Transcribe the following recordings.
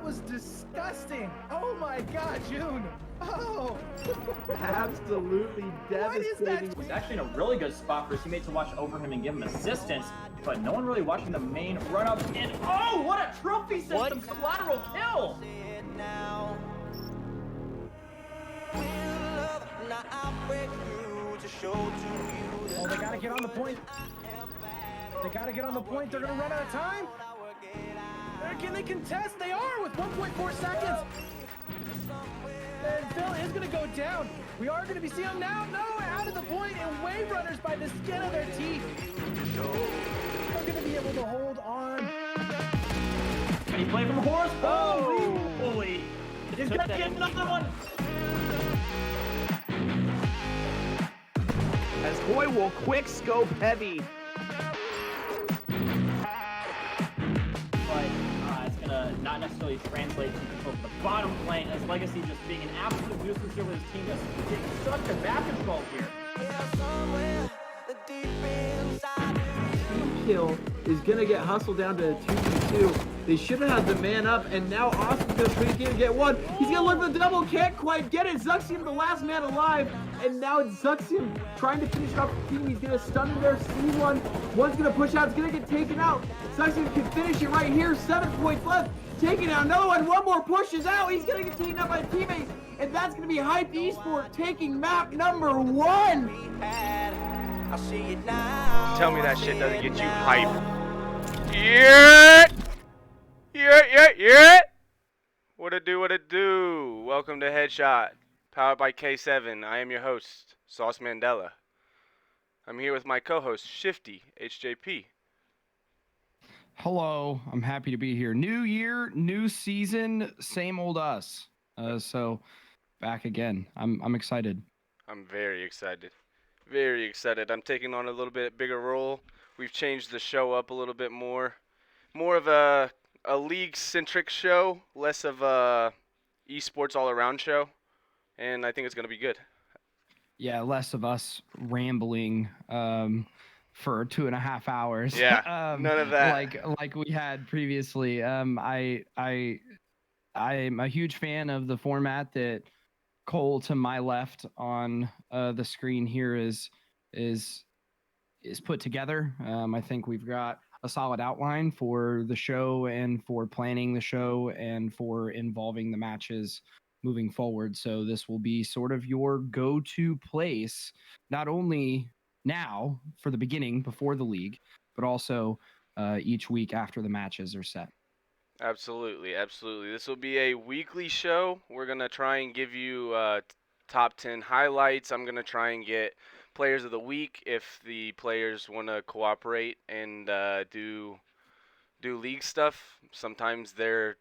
That was disgusting. Oh my God, June. Oh. Absolutely devastating. He's actually in a really good spot for his teammates to watch over him and give him assistance, but no one really watching the main run-up. And oh, what a trophy system collateral kill! Oh, they gotta get on the point. They gotta get on the point. They're gonna run out of time. Can they contest? They are with 1.4 seconds. And Phil is gonna go down. We are gonna be seeing him now. No, out of the point, and Wave Runners by the skin of their teeth. They're gonna be able to hold on. Can he play from horse? Oh, holy! He's gonna get another one. As Hoy will quick scope heavy. But it's gonna not necessarily translate to control of the bottom lane, as Legacy just being an absolute nuisance here with his team just getting such a back control here. Kill is gonna get hustled down to 2v2. They should have had the man up, and now Austin's gonna try to get one. He's gonna look for the double, can't quite get it. Zuxium, the last man alive, and now it's Zuxium trying to finish off the team. He's gonna stun there, C1. One's gonna push out, it's gonna get taken out. Zuxium can finish it right here, 7 points left. Taking out another one more pushes out. He's gonna get taken out by teammates, and that's gonna be Hype Esport taking map number 1. Tell me that shit doesn't get you hype. Yeah! What it do? Welcome to Headshot, powered by K7. I am your host, Sauce Mandela. I'm here with my co-host, Shifty, HJP. Hello, I'm happy to be here. New year, new season, same old us. So back again. I'm excited. I'm very excited. Very excited. I'm taking on a little bit bigger role. We've changed the show up a little bit more. More of a league-centric show, less of a esports all-around show. And I think it's going to be good. Yeah, less of us rambling for 2.5 hours. Yeah, none of that. Like we had previously. I'm a huge fan of the format that Cole to my left on the screen here is put together. I think we've got a solid outline for the show and for planning the show and for involving the matches moving forward. So this will be sort of your go-to place, not only now for the beginning before the league, but also each week after the matches are set. Absolutely. This will be a weekly show. We're going to try and give you top 10 highlights. I'm going to try and get players of the week if the players want to cooperate and do league stuff. Sometimes they're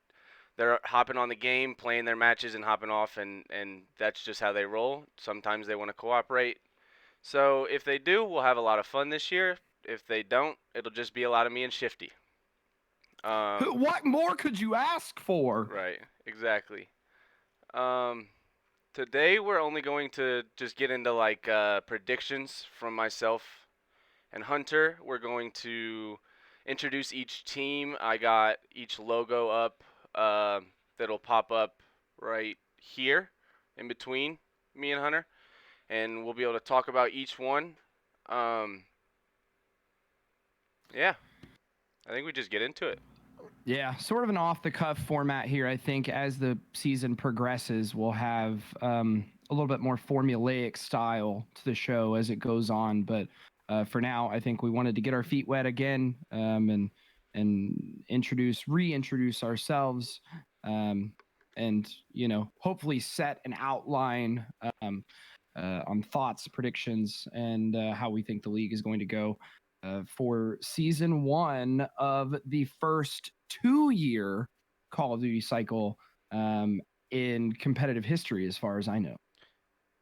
hopping on the game, playing their matches and hopping off, and that's just how they roll. Sometimes they want to cooperate. So if they do, we'll have a lot of fun this year. If they don't, it'll just be a lot of me and Shifty. What more could you ask for? Right, exactly. Today we're only going to just get into like predictions from myself and Hunter. We're going to introduce each team. I got each logo up that'll pop up right here in between me and Hunter, and we'll be able to talk about each one. Yeah, I think we just get into it. Yeah, sort of an off-the-cuff format here. I think as the season progresses, we'll have a little bit more formulaic style to the show as it goes on. But for now, I think we wanted to get our feet wet again and reintroduce ourselves, and hopefully set an outline on thoughts, predictions, and how we think the league is going to go. For season 1 of the first 2-year Call of Duty cycle in competitive history, as far as I know.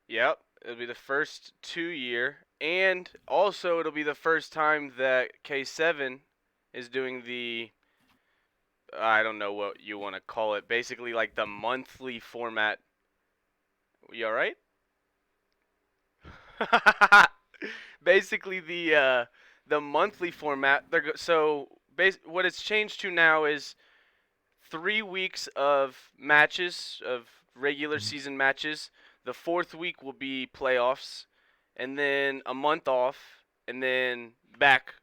Yep, it'll be the first 2-year, and also it'll be the first time that K7 is doing the, I don't know what you want to call it, basically like the monthly format. You all right? Basically the monthly format. So what it's changed to now is 3 weeks of matches, of regular season matches. The 4th week will be playoffs, and then a month off, and then back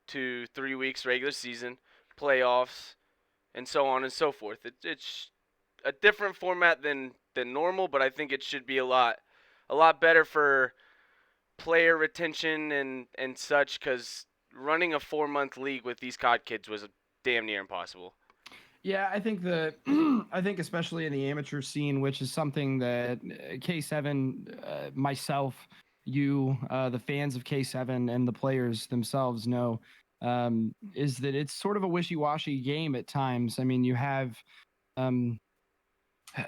to 3 weeks regular season, playoffs, and so on and so forth. It's a different format than normal, but I think it should be a lot better for player retention and such, because running a 4-month league with these COD kids was damn near impossible. Yeah, I think I think especially in the amateur scene, which is something that K7, myself, you, the fans of K7 and the players themselves know, is that it's sort of a wishy-washy game at times. I mean, you have,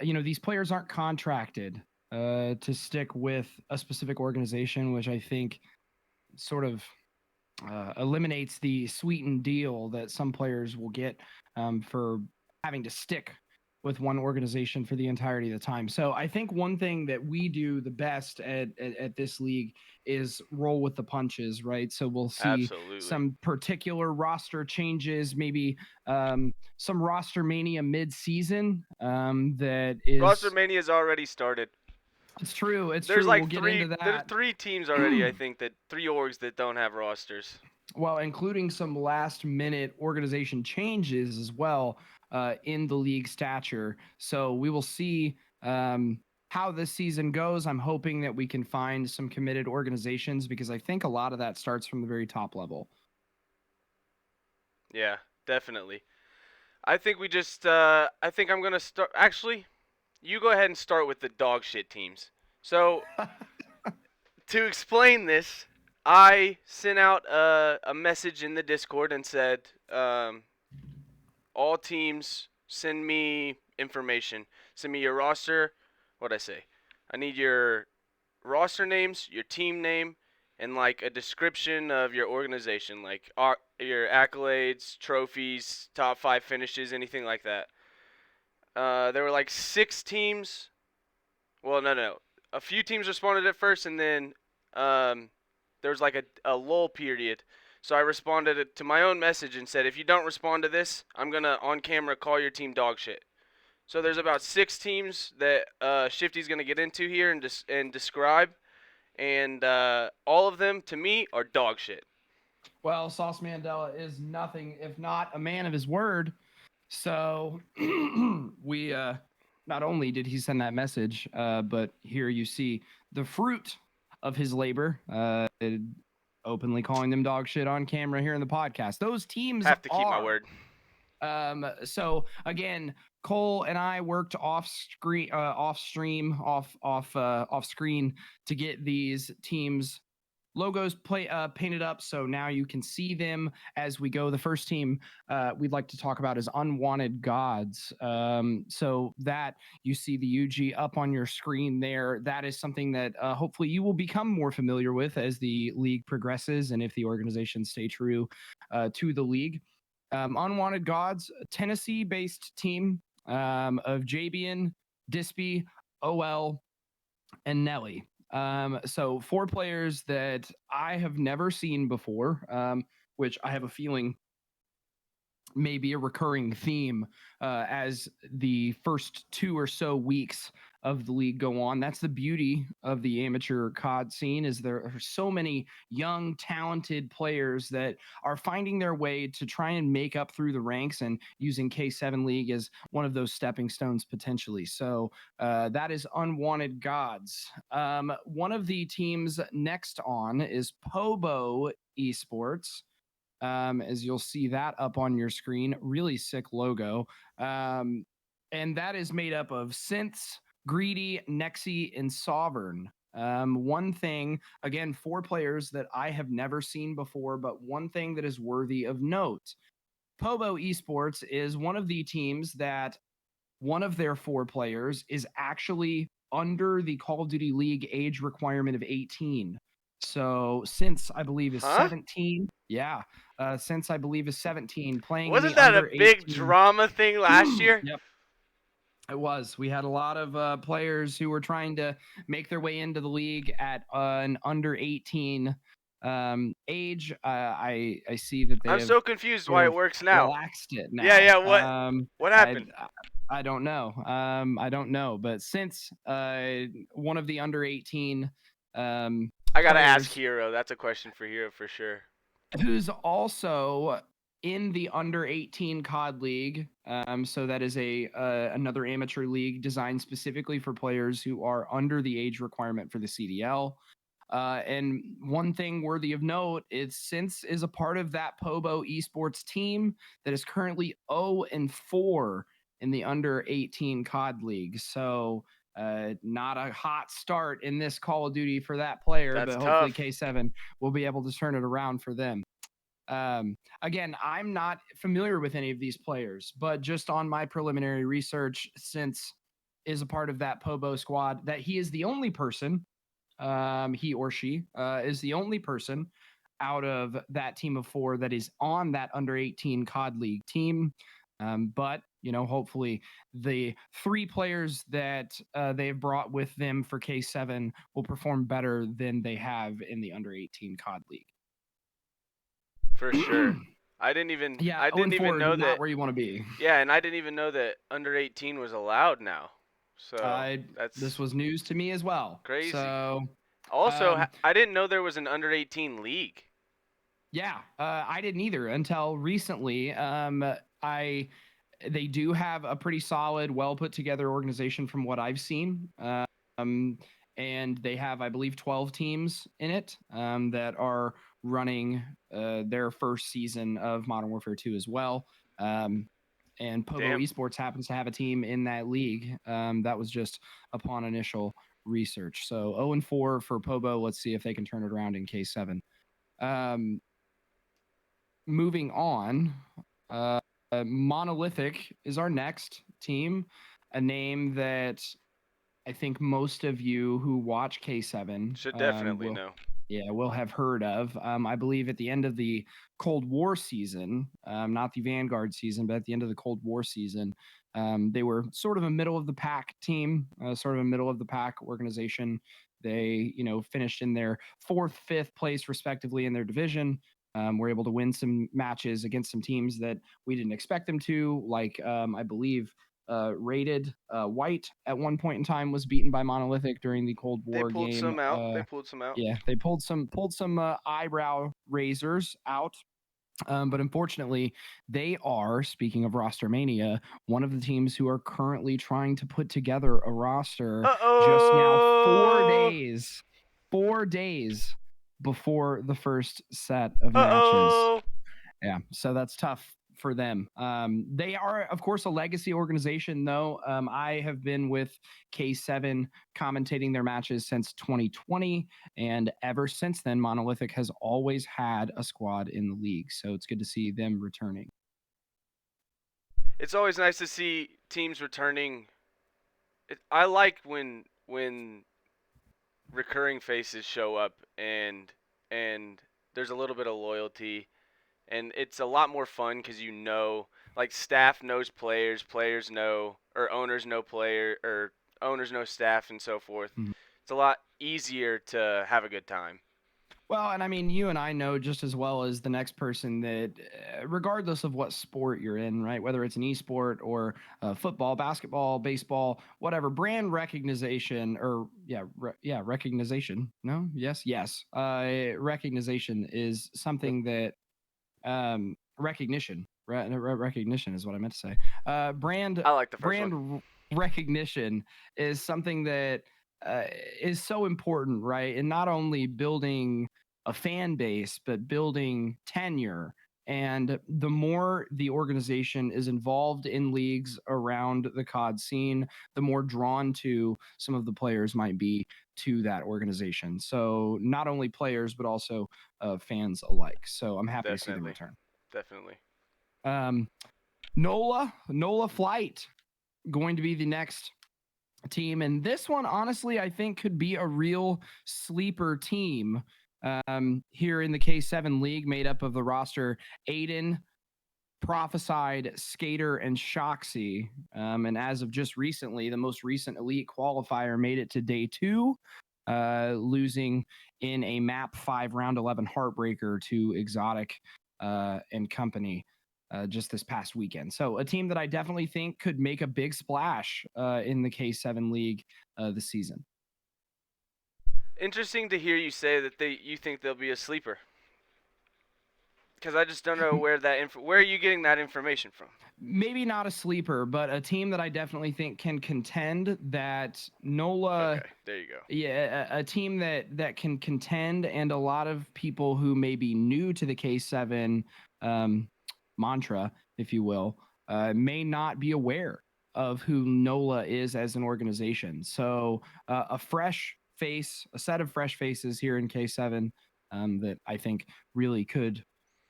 these players aren't contracted to stick with a specific organization, which I think sort of eliminates the sweetened deal that some players will get for having to stick with one organization for the entirety of the time. So I think one thing that we do the best at this league is roll with the punches, right? So we'll see Absolutely. some particular roster changes, maybe some roster mania mid-season that is... Roster mania has already started. It's true. It's There's true. like We'll get three. into There's that. 3 teams already. I think that 3 orgs that don't have rosters. Well, including some last-minute organization changes as well in the league stature. So we will see how this season goes. I'm hoping that we can find some committed organizations, because I think a lot of that starts from the very top level. Yeah, definitely. I think we just. I think I'm gonna start. Actually, you go ahead and start with the dog shit teams. So, to explain this, I sent out a message in the Discord and said, all teams, send me information. Send me your roster. What'd I say? I need your roster names, your team name, and like a description of your organization, like your accolades, trophies, top 5 finishes, anything like that. There were like 6 teams. Well, no. A few teams responded at first, and then there was like a lull period. So I responded to my own message and said, if you don't respond to this, I'm going to on camera call your team dog shit. So there's about 6 teams that Shifty's going to get into here and describe. And all of them, to me, are dog shit. Well, Sauce Mandela is nothing if not a man of his word. So we not only did he send that message, but here you see the fruit of his labor, openly calling them dog shit on camera here in the podcast. Those teams I have to keep my word. So again, Cole and I worked off screen to get these teams logos painted up, so now you can see them as we go. The first team we'd like to talk about is Unwanted Gods. So that you see the UG up on your screen there. That is something that hopefully you will become more familiar with as the league progresses, and if the organization stay true to the league. Unwanted Gods, Tennessee-based team of Jabian, Dispy, OL, and Nelly. So 4 players that I have never seen before, which I have a feeling may be a recurring theme as the first 2 or so weeks of the league go on. That's the beauty of the amateur COD scene, is there are so many young, talented players that are finding their way to try and make up through the ranks, and using K7 League as one of those stepping stones potentially. So that is Unwanted Gods. One of the teams next on is Pobo Esports. As you'll see that up on your screen, really sick logo. And that is made up of Synths, Greedy, Nexi, and Sovereign. One thing, again, 4 players that I have never seen before, but one thing that is worthy of note. Pobo Esports is one of the teams that one of their 4 players is actually under the Call of Duty League age requirement of 18. So since I believe is 17, yeah, since I believe is 17, playing. Wasn't that a big drama thing last year? Yep, it was. We had a lot of players who were trying to make their way into the league at an under 18 Age, I see that they I'm have so confused sort why it of works now. relaxed it now. Yeah, what happened? I don't know. I don't know. But since one of the under 18 I gotta ask players Hero. That's a question for Hero for sure. who's also in the under 18 COD League. So that is another amateur league designed specifically for players who are under the age requirement for the CDL. And one thing worthy of note is Since is a part of that Pobo esports team that is currently 0-4 in the under 18 COD League. So not a hot start in this Call of Duty for that player, That's but hopefully tough. K7 will be able to turn it around for them. Again, I'm not familiar with any of these players, but just on my preliminary research, Since is a part of that Pobo squad, that he is the only person, he or she is the only person out of that team of 4 that is on that under 18 COD League team. But hopefully the 3 players that they've brought with them for K7 will perform better than they have in the under 18 COD League. For sure. I didn't even Yeah, I didn't even know not that. where you want to be. Yeah, and I didn't even know that under 18 was allowed now. So that's This was news to me as well. crazy. So Also, I didn't know there was an under 18 league. yeah, I didn't either until recently. They do have a pretty solid, well put together organization from what I've seen. And they have, I believe, 12 teams in it that are running their first season of Modern Warfare 2 as well. And Pogo Damn. Esports happens to have a team in that league. That was just upon initial research. So 0-4 for Pobo. Let's see if they can turn it around in K7. Moving on, Monolithic is our next team, a name that I think most of you who watch K7 Should definitely know. Yeah, will have heard of. I believe at the end of the Cold War season, not the Vanguard season, but at the end of the Cold War season, they were sort of a middle of the pack team, sort of a middle of the pack organization. They, finished in their 4th, 5th place respectively in their division. Were able to win some matches against some teams that we didn't expect them to, like I believe Rated White at one point in time was beaten by Monolithic during the Cold War They pulled game. some out. They pulled some out. Yeah, they pulled some eyebrow raisers out. But unfortunately, they are, speaking of Roster Mania, one of the teams who are currently trying to put together a roster just now 4 days before the first set of matches. Yeah, so that's tough for them. They are, of course, a legacy organization, though. I have been with K7 commentating their matches since 2020, and ever since then, Monolithic has always had a squad in the league. So it's good to see them returning. It's always nice to see teams returning. I like when recurring faces show up and there's a little bit of loyalty. And it's a lot more fun because like staff knows players, players know, or owners know or owners know staff, and so forth. Mhm. It's a lot easier to have a good time. Well, and I mean, you and I know just as well as the next person that regardless of what sport you're in, right, whether it's an esport or football, basketball, baseball, whatever, brand recognition recognition. No, yes. Recognition is something that recognition is what I meant to say. Brand I like the first one. Recognition is something that is so important, right? And not only building a fan base, but building tenure. And the more the organization is involved in leagues around the COD scene, the more drawn to some of the players might be to that organization. So not only players, but also fans alike. So I'm happy to see them return. Definitely. NOLA Flight going to be the next team, and this one honestly I think could be a real sleeper team here in the K7 league, made up of the roster Aiden, Prophesied, Skater, and Shoxy. And as of just recently, the most recent elite qualifier made it to day 2. losing in a map 5 round 11 heartbreaker to Exotic and company just this past weekend. So a team that I definitely think could make a big splash in the K7 League this season. Interesting to hear you say that you think they'll be a sleeper. Because I just don't know where where are you getting that information from? Maybe not a sleeper, but a team that I definitely think can contend. That NOLA. Okay, there you go. Yeah, a team that can contend, and a lot of people who may be new to the K7 mantra, if you will, may not be aware of who NOLA is as an organization. So a fresh face, a set of fresh faces here in K7 that I think really could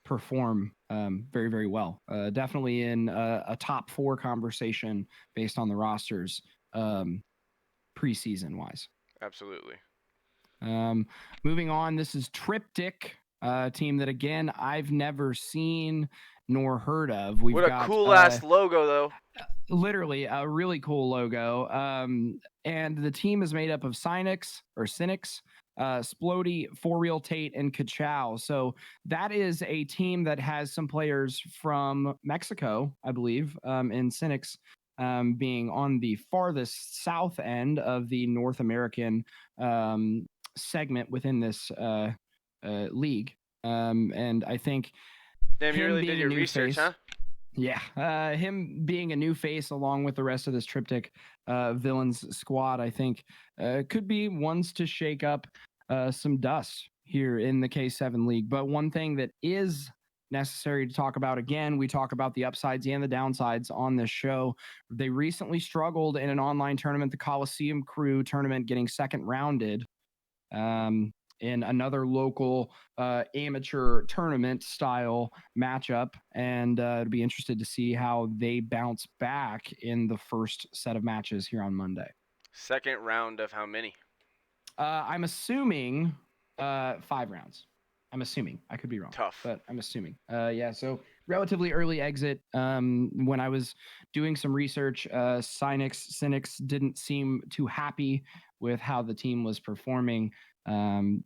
perform very, very well. Definitely in a top 4 conversation based on the rosters preseason wise. Absolutely. Moving on, this is Triptych, a team that, again, I've never seen nor heard of. What a cool ass logo, though. Literally a really cool logo. And the team is made up of Cynics, Splody, For Real Tate, and Kachow. So that is a team that has some players from Mexico, I believe, in Cynics being on the farthest south end of the North American segment within this league. And I think damn, you really did your research, huh? Yeah, him being a new face along with the rest of this Triptych villains squad, I think could be ones to shake up some dust here in the K7 League. But one thing that is necessary to talk about, again, we talk about the upsides and the downsides on this show. They recently struggled in an online tournament, the Coliseum Crew tournament, getting second rounded in another local amateur tournament style matchup. And I'd be interested to see how they bounce back in the first set of matches here on Monday. Second round of how many? I'm assuming 5 rounds. I'm assuming. I could be wrong. Tough. But I'm assuming. Yeah, so relatively early exit. When I was doing some research, Cynics didn't seem too happy with how the team was performing.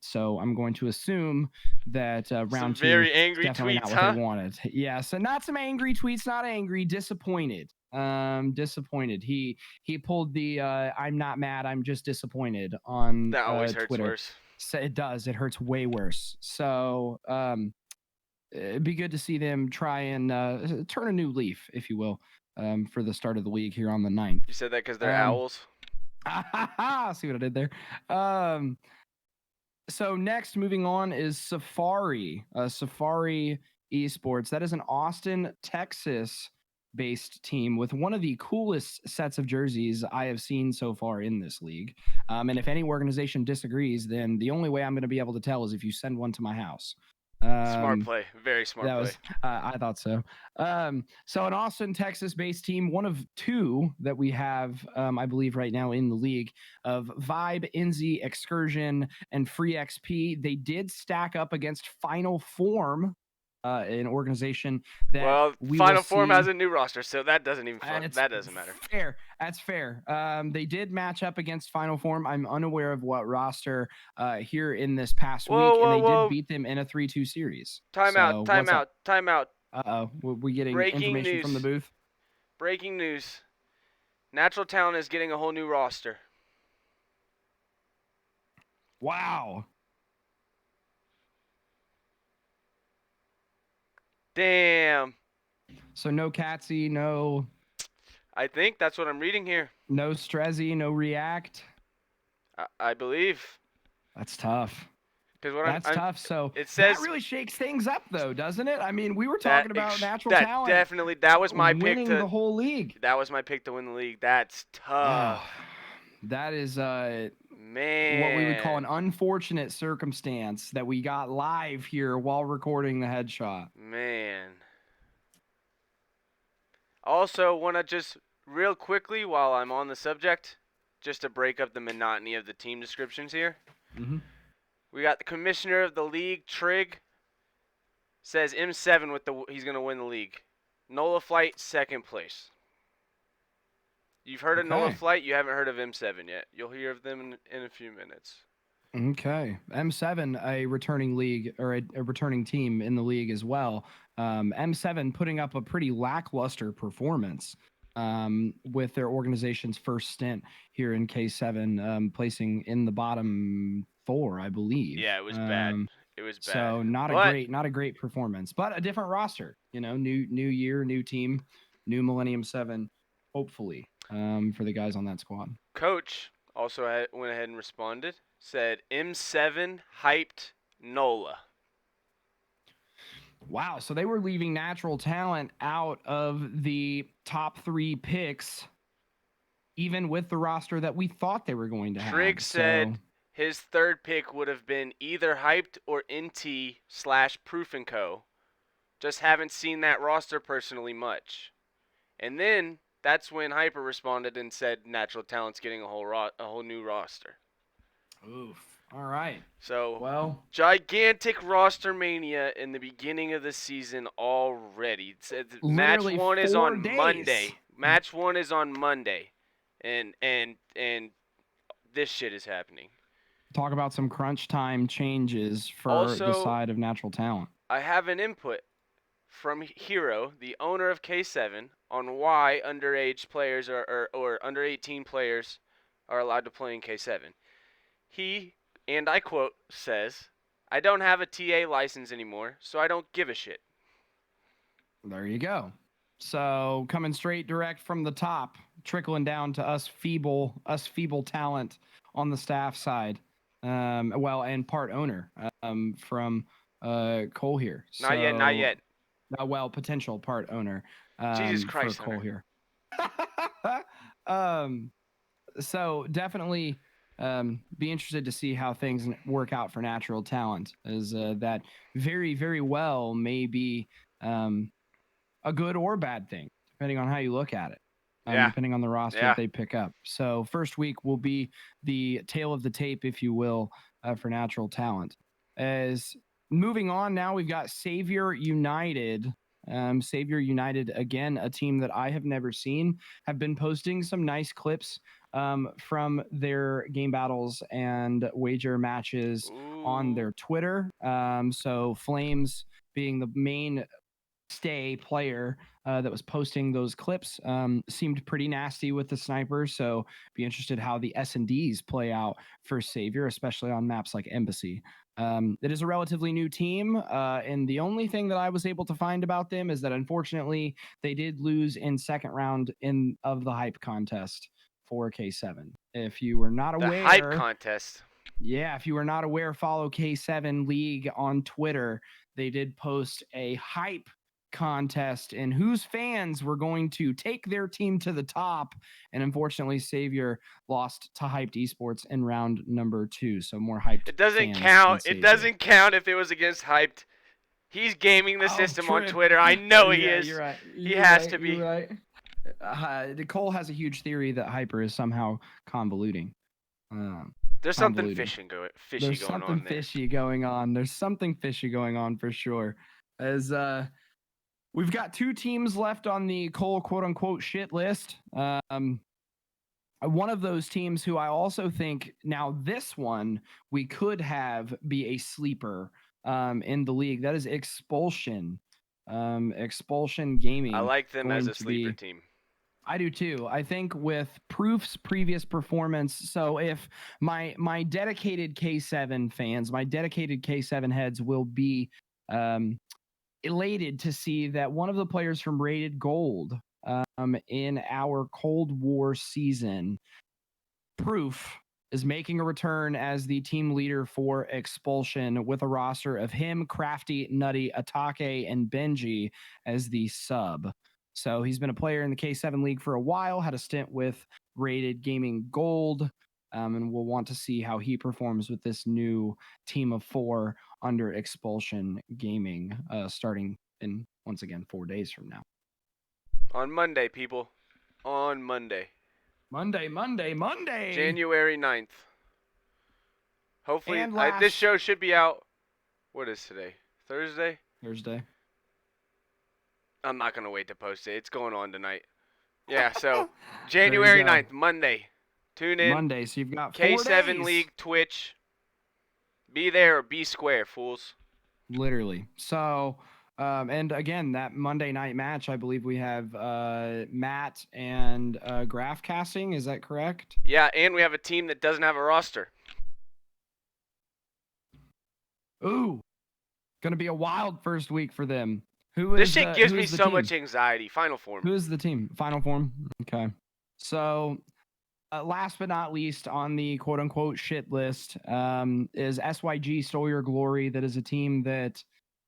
So I'm going to assume that round 2 very angry definitely tweets, not what they wanted. Yeah, so not some angry tweets, not angry, disappointed. Disappointed. He pulled the I'm not mad, I'm just disappointed on that always hurts Twitter. Worse. So it does. It hurts way worse. So it'd be good to see them try and turn a new leaf, if you will, for the start of the league here on the 9th. You said that because they're owls? See what I did there? So next, moving on, is Safari. Safari Esports. That is an Austin, Texas based team with one of the coolest sets of jerseys I have seen so far in this league. And if any organization disagrees, then the only way I'm going to be able to tell is if you send one to my house. Smart play. Very smart play. I thought so. So an Austin, Texas-based team, one of 2 that we have, I believe, right now in the league, of Vibe, Inzi, Excursion, and Free XP. They did stack up against Final Form, an organization that Final Form has a new roster, so that doesn't even that doesn't matter. Fair. That's fair. They did match up against Final Form. I'm unaware of what roster here in this past week, and they did beat them in a 3-2 series. Timeout. Uh-oh. We're getting Breaking information news from the booth. Breaking news. Natural Talent is getting a whole new roster. Wow. Damn. So no Catsy, no... I think that's what I'm reading here. No Strezzy, no React. I believe. That's tough. That's tough. So it says, that really shakes things up, though, doesn't it? I mean, we were talking about Natural Talent. Definitely. That was my pick winning the whole league. That was my pick to win the league. That's tough. That is man, what we would call an unfortunate circumstance that we got live here while recording the headshot. Man. Also, want to just real quickly, while I'm on the subject, just to break up the monotony of the team descriptions here. Mm-hmm. We got the commissioner of the league, Trig, says M7 he's going to win the league. NOLA Flight, second place. You've heard of NOLA Flight. You haven't heard of M7 yet. You'll hear of them in a few minutes. Okay. M7, a returning league or a returning team in the league as well. M7 putting up a pretty lackluster performance with their organization's first stint here in K7, placing in the bottom 4, I believe. Yeah, it was bad. It was bad. So not But a great performance, but a different roster. You know, new year, new team, new Millennium 7, hopefully, for the guys on that squad. Coach also went ahead and responded. Said M7 hyped NOLA. Wow, so they were leaving natural talent out of the top 3 picks, even with the roster that we thought they were going to have. Trig said his third pick would have been either hyped or NT/Proof & Co. Just haven't seen that roster personally much. And then that's when Hyper responded and said natural talent's getting a whole new roster. Oof. All right. So, well, gigantic roster mania in the beginning of the season already. Match 1 is on Monday. Match 1 is on Monday. And this shit is happening. Talk about some crunch time changes for Also, the side of natural talent. I have an input from Hero, the owner of K7, on why underage players or under 18 players are allowed to play in K7. He, and I quote, says, "I don't have a TA license anymore, so I don't give a shit." There you go. So coming straight direct from the top, trickling down to us feeble talent on the staff side. And part owner from Cole here. Not yet. Potential part owner. Jesus Christ, for Cole here. So definitely be interested to see how things work out for natural talent. As that very, very well may be a good or bad thing, depending on how you look at it. Depending on the roster that they pick up. So first week will be the tail of the tape, if you will, for natural talent. As moving on now, we've got Savior United. Savior United, again, a team that I have never seen, have been posting some nice clips from their game battles and wager matches on their Twitter. So Flames being the main stay player that was posting those clips seemed pretty nasty with the sniper, so be interested how the S&Ds play out for Savior, especially on maps like Embassy. It is a relatively new team, and the only thing that I was able to find about them is that unfortunately they did lose in second round of the hype contest for K7. If you were not aware, the hype contest. Yeah, if you were not aware, follow K7 League on Twitter. They did post a hype contest and whose fans were going to take their team to the top, and unfortunately Savior lost to Hyped Esports in round number 2. So more Hyped. It doesn't count. It doesn't count if it was against Hyped. He's gaming the system on Twitter. I know he is. You're right. He has to be. Right. Cole has a huge theory that Hyper is somehow convoluting. There's something fishy going on. There's something fishy going on for sure. As we've got 2 teams left on the Cole quote-unquote shit list. One of those teams who I also think, now this one, we could have be a sleeper in the league. That is Expulsion. Expulsion Gaming. I like them as a sleeper team. I do too. I think with Proof's previous performance, so if my dedicated K7 fans, my dedicated K7 heads will be elated to see that one of the players from Rated Gold in our Cold War season, Proof, is making a return as the team leader for Expulsion with a roster of him, Crafty, Nutty, Atake, and Benji as the sub. So he's been a player in the K7 League for a while, had a stint with Rated Gaming Gold, and we'll want to see how he performs with this new team of 4 under Expulsion Gaming, starting in, once again, 4 days from now. On Monday, people. On Monday. Monday. January 9th. Hopefully, this show should be out. What is today? Thursday? I'm not going to wait to post it. It's going on tonight. Yeah, so January 9th, Monday. Tune in. Monday, so you've got 4 K7 days. League, Twitch. Be there or be square, fools. Literally. So, and again, that Monday night match, I believe we have Matt and Graph Casting. Is that correct? Yeah, and we have a team that doesn't have a roster. Ooh, gonna be a wild first week for them. Who This is shit gives who me is the so team? much anxiety. Final form. Who is the team? Final form. Okay. So, last but not least on the quote unquote shit list is SYG Stole Your Glory. That is a team that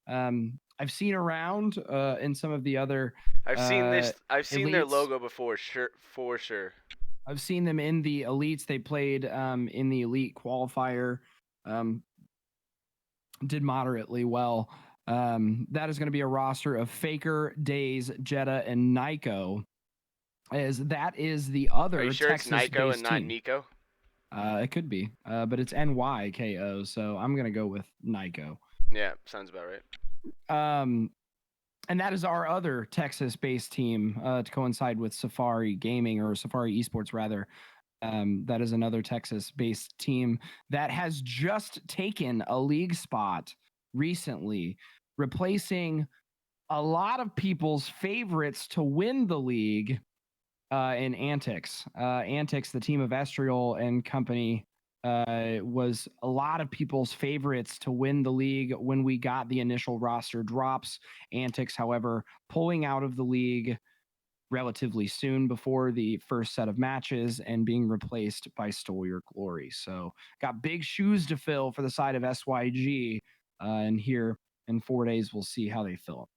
I've seen around in some of the other. I've seen this. I've seen their elites. logo before, for sure. I've seen them in the elites. They played in the elite qualifier. Did moderately well. That is going to be a roster of Faker, Days, Jetta, and Nyko. As that is the other Are you sure it's Texas-based Nyko and not team. Nico? It could be, but it's NYKO, so I'm gonna go with Nyko. Yeah, sounds about right. And that is our other Texas-based team to coincide with Safari Gaming or Safari Esports rather. That is another Texas-based team that has just taken a league spot recently, replacing a lot of people's favorites to win the league in Antics. Antics, the team of Estriel and company, was a lot of people's favorites to win the league when we got the initial roster drops. Antics, however, pulling out of the league relatively soon before the first set of matches and being replaced by Stole Your Glory. So got big shoes to fill for the side of SYG. And here in 4 days, we'll see how they fill.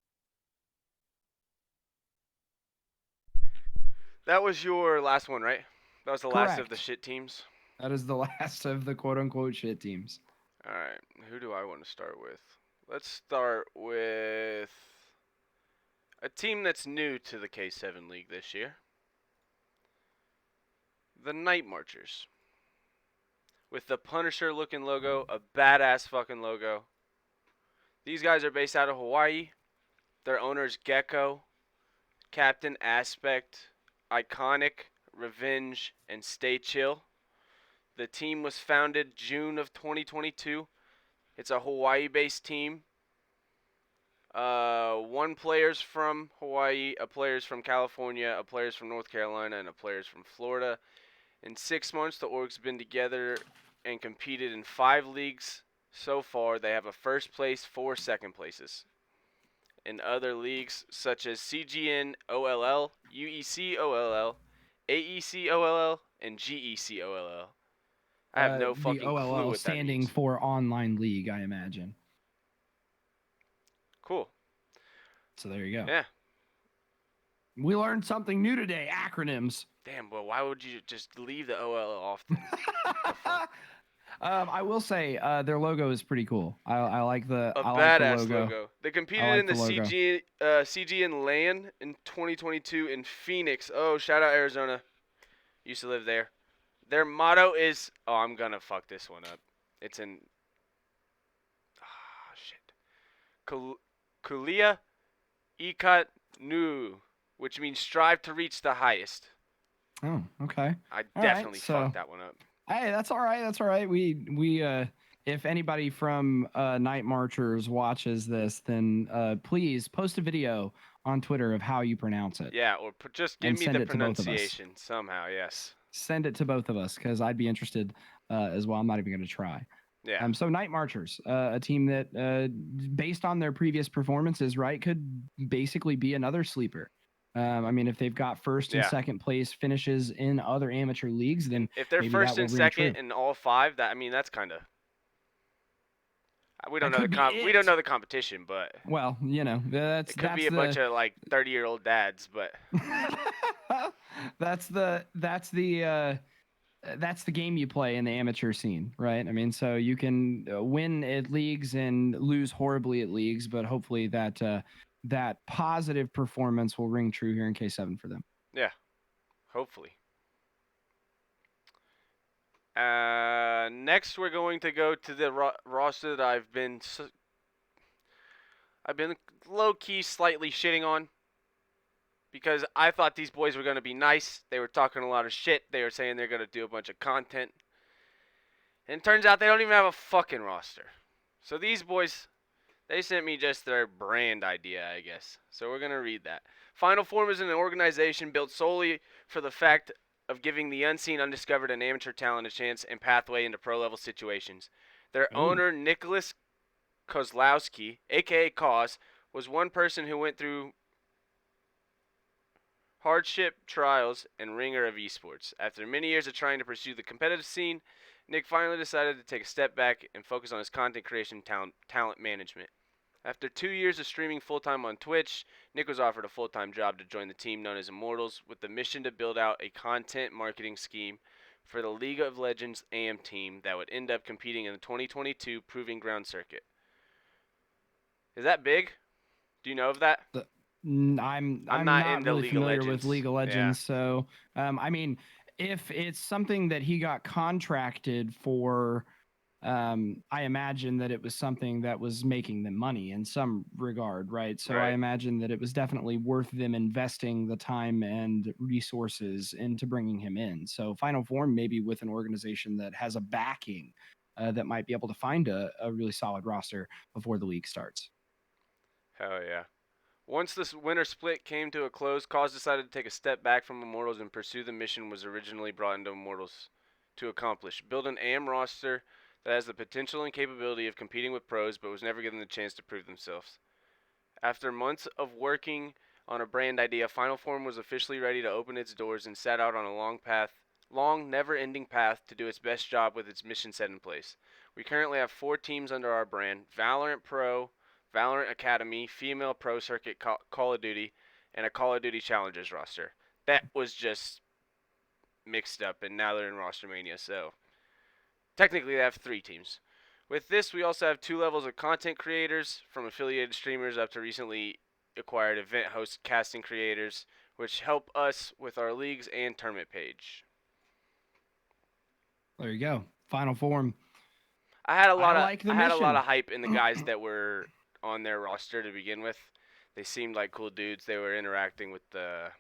That was your last one, right? That was the last of Correct. the shit teams. That is the last of the quote unquote shit teams. All right, who do I want to start with? Let's start with a team that's new to the K7 League this year. The Night Marchers. With the Punisher looking logo, a badass fucking logo. These guys are based out of Hawaii. Their owner's Gecko, Captain Aspect, Iconic, Revenge, and Stay Chill. The team was founded June of 2022. It's a Hawaii-based team. One player's from Hawaii, a player's from California, a player's from North Carolina, and a player's from Florida. In 6 months, the org's been together and competed in 5 leagues so far. They have a first place, 4 second places. In other leagues such as CGN OLL, UEC OLL, AEC OLL, and GEC OLL. I have no fucking the OLL clue what that standing means. for online league, I imagine. Cool. So there you go. Yeah. We learned something new today. Acronyms. Damn, well, why would you just leave the OL off then? I will say their logo is pretty cool. I like the A I like the badass logo. They competed like in the the logo. CGN LAN in 2022 in Phoenix. Oh, shout out Arizona. Used to live there. Their motto is, oh, I'm gonna fuck this one up. It's in, shit. Kulia Ikat Nu, which means strive to reach the highest. Oh, okay. I All right, definitely so- fucked that one up. Hey, that's all right. That's all right. We if anybody from Night Marchers watches this, then please post a video on Twitter of how you pronounce it. Yeah, or just give And me send the it to both of us. pronunciation somehow, yes. Send it to both of us because I'd be interested as well. I'm not even going to try. Yeah. So Night Marchers, a team that, based on their previous performances, right, could basically be another sleeper. I mean, if they've got first and Yeah. second place finishes in other amateur leagues, then If they're maybe first that and will ring second true. in all 5, that's kind of. We don't That know the could be we don't it. know the competition, but Well, you know, it could be a bunch of like 30-year-old dads, but that's the game you play in the amateur scene, right? I mean, so you can win at leagues and lose horribly at leagues, but hopefully that positive performance will ring true here in K7 for them. yeah, hopefully. Next we're going to go to the roster that I've been low-key slightly shitting on because I thought these boys were going to be nice. They were talking a lot of shit. They were saying they're going to do a bunch of content. And it turns out they don't even have a fucking roster. So these boys, they sent me just their brand idea, I guess. So we're going to read that. Final Form is an organization built solely for the fact of giving the unseen, undiscovered, and amateur talent a chance and pathway into pro-level situations. Their owner, Nicholas Kozlowski, a.k.a. Koz, was one person who went through hardship, trials, and ringer of esports. After many years of trying to pursue the competitive scene, Nick finally decided to take a step back and focus on his content creation talent management. After 2 years of streaming full-time on Twitch, Nick was offered a full-time job to join the team known as Immortals with the mission to build out a content marketing scheme for the League of Legends AM team that would end up competing in the 2022 Proving Ground circuit. Is that big? Do you know of that? I'm not into really League of familiar Legends. with League of Yeah. Legends, so I mean, if it's something that he got contracted for, I imagine that it was something that was making them money in some regard, right? So I Right. imagine that it was definitely worth them investing the time and resources into bringing him in. So Final Form, maybe with an organization that has a backing that might be able to find a really solid roster before the league starts. Hell yeah. Once this winter split came to a close, Cause decided to take a step back from Immortals and pursue the mission was originally brought into Immortals to accomplish. Build an AM roster that has the potential and capability of competing with pros, but was never given the chance to prove themselves. After months of working on a brand idea, Final Form was officially ready to open its doors and set out on a long, never-ending path to do its best job with its mission set in place. We currently have 4 teams under our brand: Valorant Pro, Valorant Academy, Female Pro Circuit, Call of Duty, and a Call of Duty Challengers roster. That was just mixed up, and now they're in Roster Mania, so technically they have 3 teams. With this, we also have 2 levels of content creators, from affiliated streamers up to recently acquired event host casting creators, which help us with our leagues and tournament page. There you go. Final Form. I had a lot like the of mission. hype in the guys that were on their roster to begin with. They seemed like cool dudes. They were interacting with the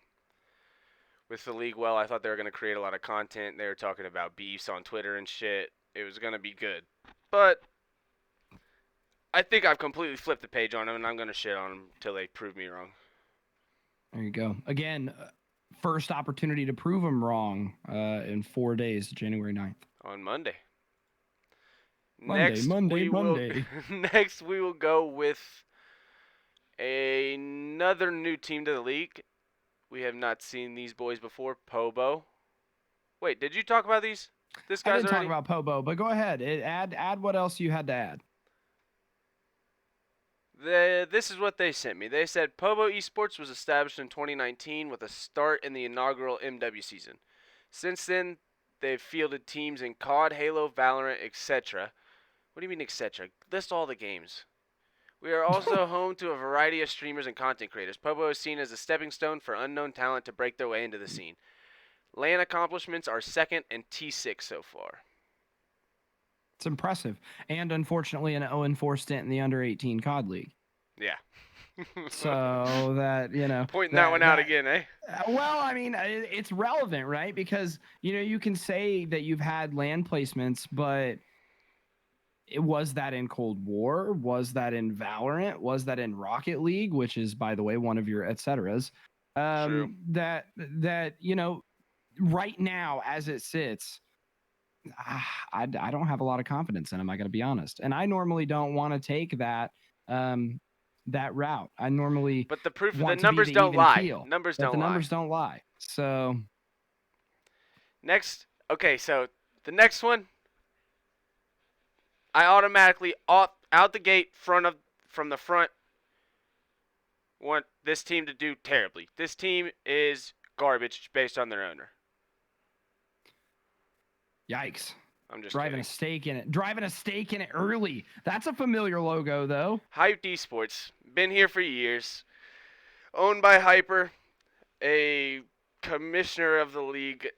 league well. I thought they were going to create a lot of content. They were talking about beefs on Twitter and shit. It was going to be good. But I think I've completely flipped the page on them, and I'm going to shit on them until they prove me wrong. There you go. Again, first opportunity to prove them wrong in 4 days, January 9th. On Monday. Monday. Next, we will go with another new team to the league. We have not seen these boys before. Pobo. Wait, did you talk about these? This I guy's didn't already... talk about Pobo, but go ahead. Add what else you had to add. This is what they sent me. They said Pobo Esports was established in 2019 with a start in the inaugural MW season. Since then, they've fielded teams in COD, Halo, Valorant, etc. What do you mean, etc.? List all the games. We are also home to a variety of streamers and content creators. Pobo is seen as a stepping stone for unknown talent to break their way into the scene. LAN accomplishments are 2nd and T6 so far. It's impressive. And unfortunately, an 0-4 stint in the under-18 COD League. Yeah. So that, Pointing that one out again, eh? Well, I mean, it's relevant, right? Because, you can say that you've had LAN placements, but was that in Cold War? Was that in Valorant? Was that in Rocket League, which is, by the way, one of your et ceteras? True. That right now, as it sits, I don't have a lot of confidence in him. I got to be honest, and I normally don't want to take that that route. I normally, but the proof, want the to be numbers the don't even lie. keel, Numbers but don't the lie. numbers don't lie. So next, okay, so the next one, I automatically out the gate from the front want this team to do terribly. This team is garbage based on their owner. yikes. I'm just Driving kidding. a stake in it early. That's a familiar logo, though. Hyped Esports, been here for years, owned by Hyper, a commissioner of the league.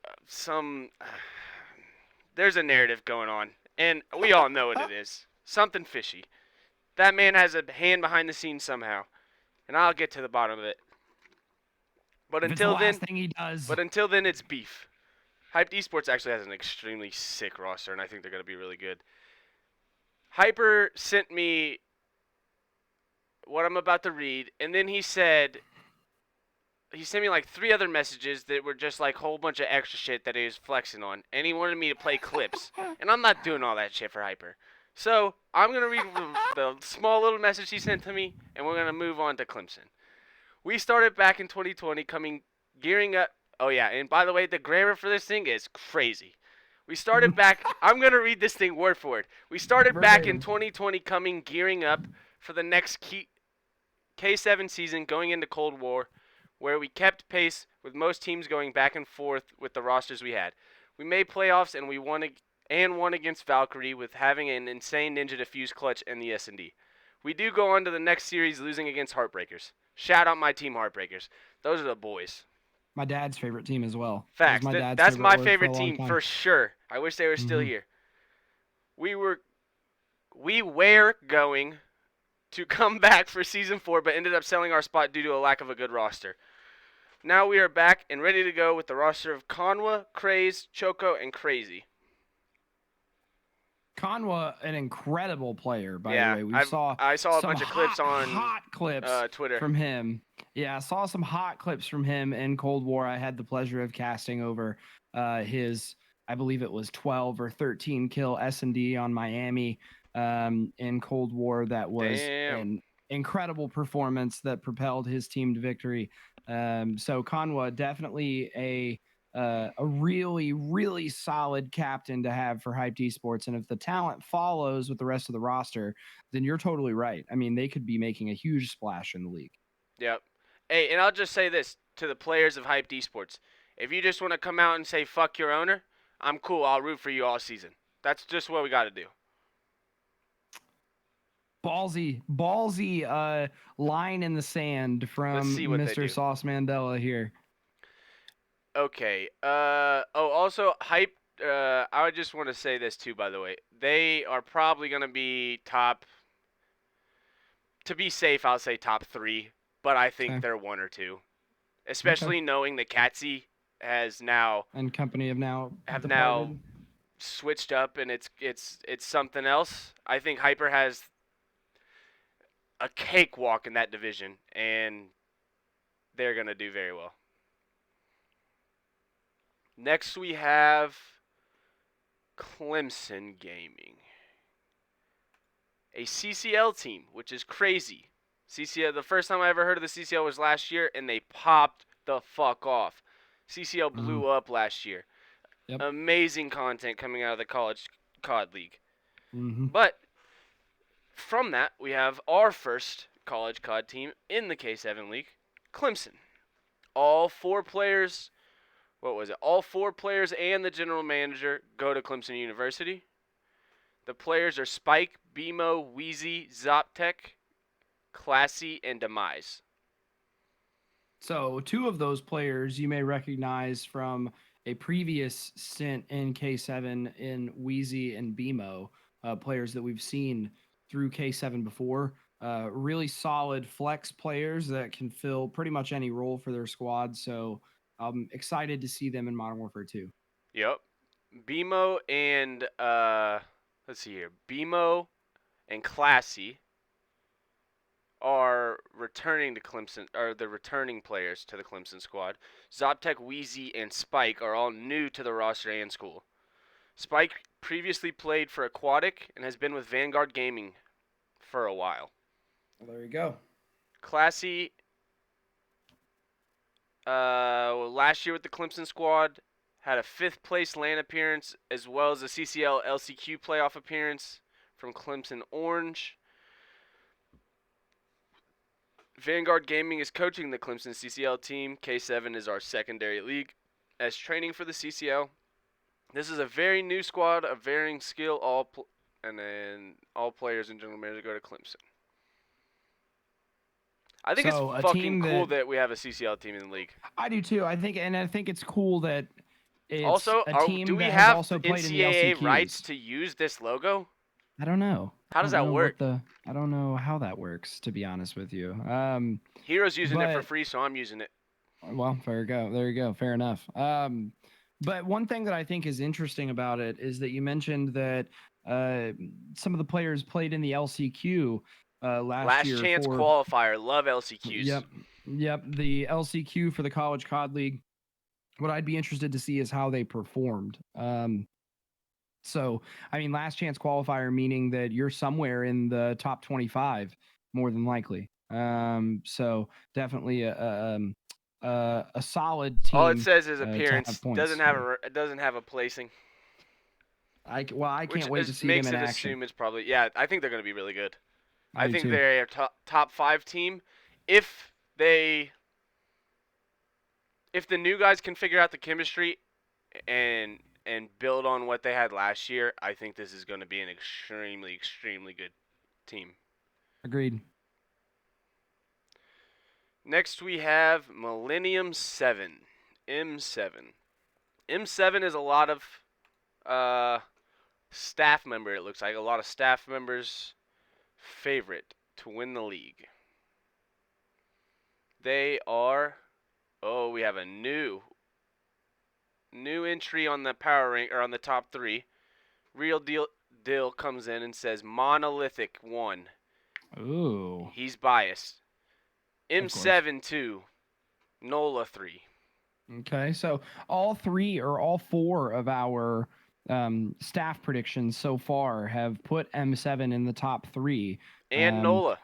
There's a narrative going on, and we all know what it is. Something fishy. That man has a hand behind the scenes somehow, and I'll get to the bottom of it. But If it's until the then, last thing he does. it's beef. Hyped Esports actually has an extremely sick roster, and I think they're going to be really good. Hyper sent me what I'm about to read, and then he sent me like 3 other messages that were just like a whole bunch of extra shit that he was flexing on, and he wanted me to play clips, and I'm not doing all that shit for Hyper. So I'm going to read the small little message he sent to me, and we're going to move on to Clemson. We started back in 2020 gearing up. Oh, yeah, and by the way, the grammar for this thing is crazy. We started back. I'm going to read this thing word for word. We started back in 2020 gearing up for the next K7 season going into Cold War, where we kept pace with most teams going back and forth with the rosters we had. We made playoffs and we won against Valkyrie with having an insane Ninja Defuse clutch in the S&D. We do go on to the next series losing against Heartbreakers. Shout out my team Heartbreakers. Those are the boys. My dad's favorite team as well. Facts. That's my favorite team for sure. I wish they were still Mhm. here. We were going to come back for Season 4, but ended up selling our spot due to a lack of a good roster. Now we are back and ready to go with the roster of Conwa, Craze, Choco, and Crazy. Conwa, an incredible player, by Yeah, the way. I saw a some bunch of clips on hot clips Twitter. from him. Yeah, I saw some hot clips from him in Cold War. I had the pleasure of casting over his, I believe it was 12 or 13 kill S&D on Miami in Cold War. That was an incredible performance that propelled his team to victory. So Conwa, definitely a really, really solid captain to have for Hyped Esports. And if the talent follows with the rest of the roster, then you're totally right. I mean, they could be making a huge splash in the league. Yep. Hey, and I'll just say this to the players of Hyped Esports. If you just want to come out and say, fuck your owner, I'm cool. I'll root for you all season. That's just what we got to do. Ballsy line in the sand from Mr. Sauce Mandela here. Okay. Also, Hype. I just want to say this too, by the way. They are probably going to be top. To be safe, I'll say top 3, but I think they're 1 or 2. Especially knowing that Katsy has now and company have now switched up, and it's something else. I think Hyper has a cakewalk in that division, and they're going to do very well. Next, we have Clemson Gaming, a CCL team, which is crazy. CCL, the first time I ever heard of the CCL was last year, and they popped the fuck off. CCL blew up last year. Yep. Amazing content coming out of the college COD league. But from that, we have our first college COD team in the K7 league, Clemson. All 4 players... What was it? All 4 players and the general manager go to Clemson University. The players are Spike, BMO, Wheezy, Zoptech, Classy, and Demise. So 2 of those players you may recognize from a previous stint in K7 in Wheezy and BMO, players that we've seen through K7 before. Really solid flex players that can fill pretty much any role for their squad. So I'm excited to see them in Modern Warfare 2. Yep. BMO and, let's see here. BMO and Classy are returning to Clemson, are the returning players to the Clemson squad. Zoptech, Wheezy, and Spike are all new to the roster and school. Spike previously played for Aquatic and has been with Vanguard Gaming for a while. Well, there you go. Classy... last year with the Clemson squad, had a 5th place LAN appearance as well as a CCL LCQ playoff appearance from Clemson Orange. Vanguard Gaming is coaching the Clemson CCL team. K7 is our secondary league as training for the CCL. This is a very new squad of varying skill, and then all players and general manager go to Clemson. I think it's fucking cool that we have a CCL team in the league. I do too. I think it's cool that it's also, a team do we that have also played NCAA in the rights to use this logo? I don't know. How does that work? I don't know how that works, to be honest with you. Hero's using it for free, so I'm using it. Well, there you go. Fair enough. But one thing that I think is interesting about it is that you mentioned that some of the players played in the LCQ last year chance for. qualifier. Love LCQs. Yep. The LCQ for the College COD League. What I'd be interested to see is how they performed. So, I mean, last chance qualifier, meaning that you're somewhere in the top 25, more than likely. So definitely a solid team. All it says is to have appearance. points. It doesn't have a placing. I Which can't wait to see makes them in it action. assume it's probably I think they're going to be really good. I do think too. they're a top 5 team. If the new guys can figure out the chemistry and build on what they had last year, I think this is going to be an extremely good team. Agreed. Next we have Millennium 7, M7. M7 is a lot of staff member, it looks like. A lot of staff members' favorite to win the league. They are, we have a new entry on the power rank, or on the top 3. Real Deal comes in and says Monolithic 1. Ooh. He's biased. Of course. M7 2. NOLA 3. Okay, so all 4 of our staff predictions so far have put M7 in the top 3. And NOLA.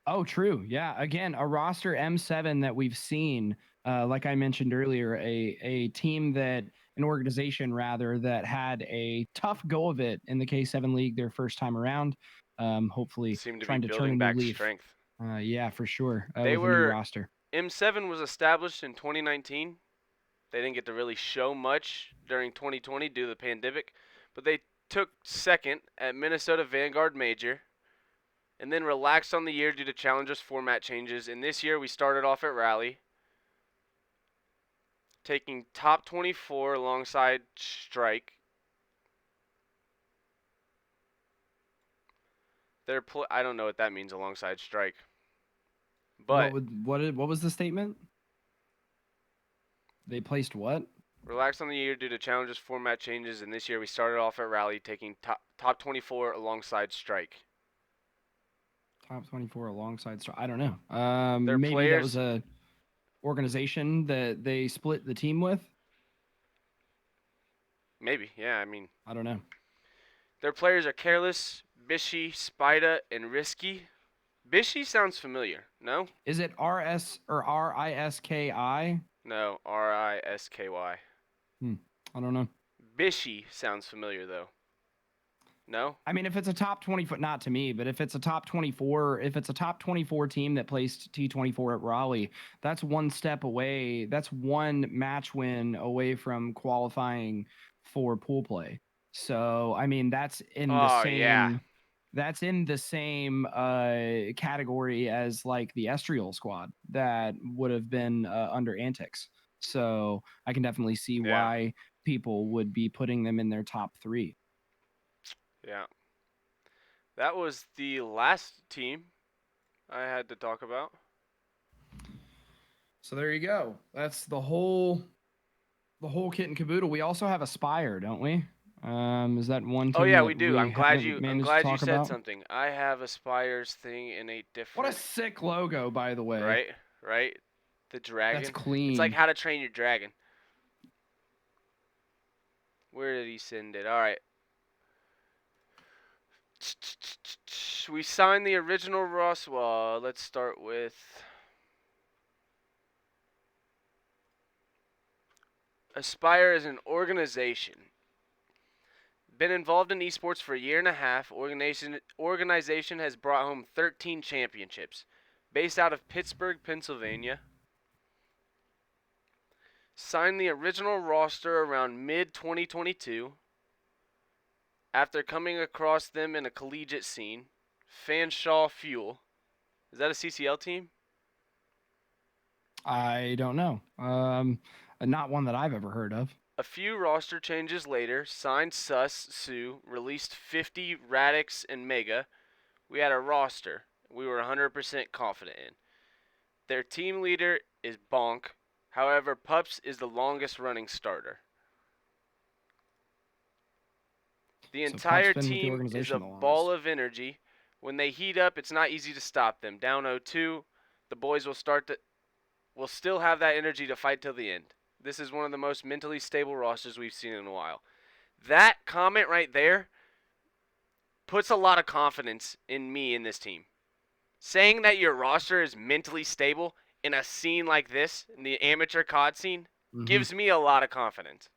Oh, true. Yeah. Again, a roster M7 that we've seen, like I mentioned earlier, a team that, an organization rather, that had a tough go of it in the K7 League their first time around. Hopefully, Seem to trying be to turn building a new back leaf. strength. Yeah, for sure. They with a new were roster. M7 was established in 2019. They didn't get to really show much during 2020 due to the pandemic, but they took second at Minnesota Vanguard Major and then relaxed on the year due to Challengers format changes. And this year we started off at Rally, taking top 24 alongside Strike. I don't know what that means, alongside Strike. But what was the statement? They placed what? Relaxed on the year due to Challengers format changes, and this year we started off at Rally, taking top 24 alongside Strike. Top 24 alongside Strike. I don't know. Maybe players, that was a organization that they split the team with. Maybe, yeah. I mean, I don't know. Their players are Careless, Bishy, Spida, and Risky. Bishy sounds familiar. No? Is it RS or RISKI? No, RISKY. I don't know. Bishy sounds familiar though. No? I mean, if it's a top 20, not to me, but if it's a top 24, if it's a top 24 team that placed T24 at Raleigh, that's one step away. That's one match win away from qualifying for pool play. So, I mean, that's in the same. Yeah. That's in the same category as like the Estriol squad that would have been under Antics. So I can definitely see why people would be putting them in their top 3. Yeah. That was the last team I had to talk about. So there you go. That's the whole kit and caboodle. We also have Aspire, don't we? Is that one team? Oh yeah, we do. We I'm glad you said about? something. I have Aspire's thing in a different. What a sick logo, by the way. Right. The dragon. That's clean. It's like How to Train Your Dragon. Where did he send it? All right. We signed the original Ross. Well, let's start with. Aspire is an organization. Been involved in esports for a year and a half. Organization has brought home 13 championships. Based out of Pittsburgh, Pennsylvania. Signed the original roster around mid-2022. After coming across them in a collegiate scene. Fanshawe Fuel. Is that a CCL team? I don't know. Not one that I've ever heard of. A few roster changes later, signed Sue, released 50 Radix and Mega. We had a roster we were 100% confident in. Their team leader is Bonk. However, Pups is the longest running starter. The So entire Pump's been with the team is organization a the longest. ball of energy. When they heat up, it's not easy to stop them. Down 0-2, the boys will still have that energy to fight till the end. This is one of the most mentally stable rosters we've seen in a while. That comment right there puts a lot of confidence in me in this team. Saying that your roster is mentally stable in a scene like this, in the amateur COD scene, gives me a lot of confidence.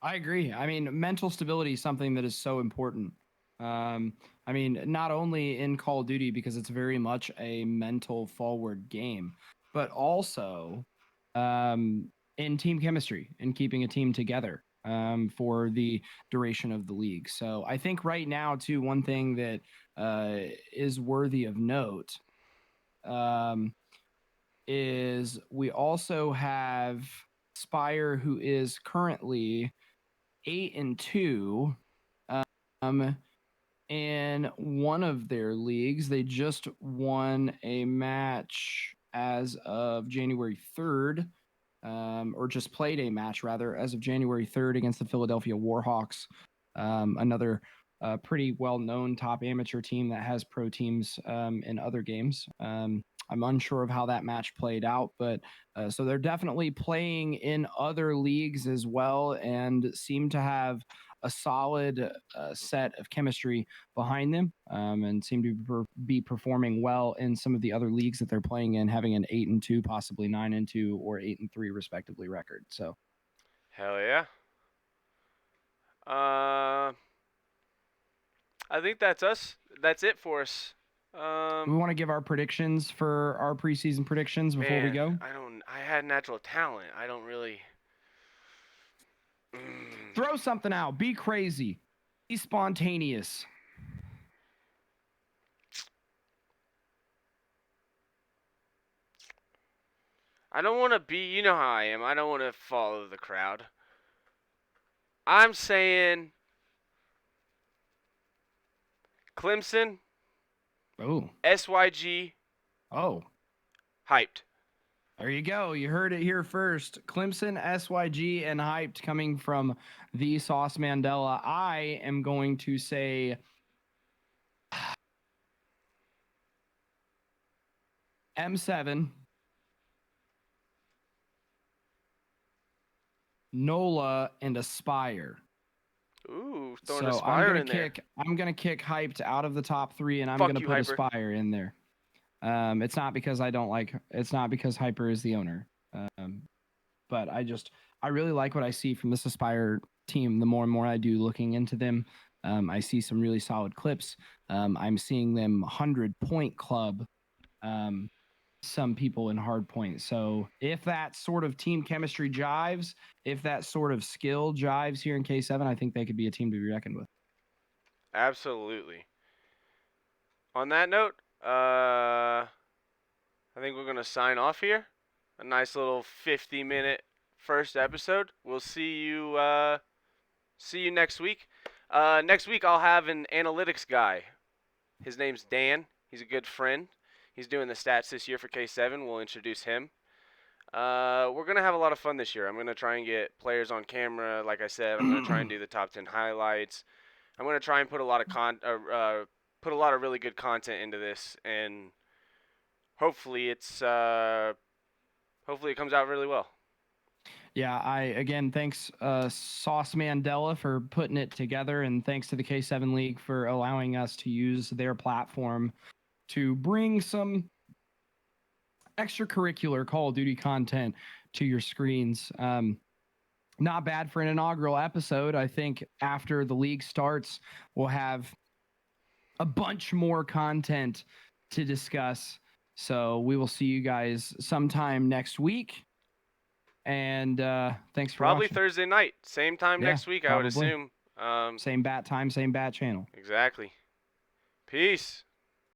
I agree. I mean, mental stability is something that is so important. I mean, not only in Call of Duty because it's very much a mental forward game, but also in team chemistry and keeping a team together for the duration of the league. So I think right now, too, one thing that is worthy of note is we also have Spire, who is currently 8-2 in one of their leagues. They just won a match as of January 3rd, or just played a match rather as of January 3rd against the Philadelphia Warhawks, another pretty well-known top amateur team that has pro teams in other games. I'm unsure of how that match played out, but so they're definitely playing in other leagues as well and seem to have a solid set of chemistry behind them and seem to be performing well in some of the other leagues that they're playing in, having an 8-2, possibly 9-2 or 8-3 respectively record. So Hell yeah. I think that's us. That's it for us. we want to give our predictions for our preseason predictions before we go. I had natural talent. I don't really. Throw something out. Be crazy. Be spontaneous. I don't want to be. You know how I am. I don't want to follow the crowd. I'm saying Clemson, Oh. SYG, Oh. hyped. There you go. You heard it here first. Clemson, SYG, and hyped coming from the Sauce Mandela. I am going to say M7, NOLA, and Aspire. Ooh, throwing So Aspire in there. I'm gonna kick hyped out of the top 3, and I'm Fuck gonna you, put Hyper. Aspire in there. It's not because I don't like. It's not because Hyper is the owner. But I really like what I see from this Aspire team. The more and more I do looking into them, I see some really solid clips. I'm seeing them 100-point club. Some people in hard point. So if that sort of team chemistry jives, if that sort of skill jives here in K7, I think they could be a team to be reckoned with. Absolutely. On that note, I think we're gonna sign off here. A nice little 50-minute first episode. We'll see you next week. Next week I'll have an analytics guy. His name's Dan. He's a good friend. He's doing the stats this year for K7. We'll introduce him. We're going to have a lot of fun this year. I'm going to try and get players on camera. Like I said, I'm going to try and do the top 10 highlights. I'm going to try and put a lot of really good content into this, and hopefully it comes out really well. Yeah, thanks Sauce Mandela for putting it together, and thanks to the K7 League for allowing us to use their platform to bring some extracurricular Call of Duty content to your screens. Not bad for an inaugural episode. I think after the league starts, we'll have a bunch more content to discuss. So we will see you guys sometime next week. And thanks for Probably watching. Thursday night, same time Yeah, next week, I would probably. assume. Same bat time, same bat channel. Exactly. Peace.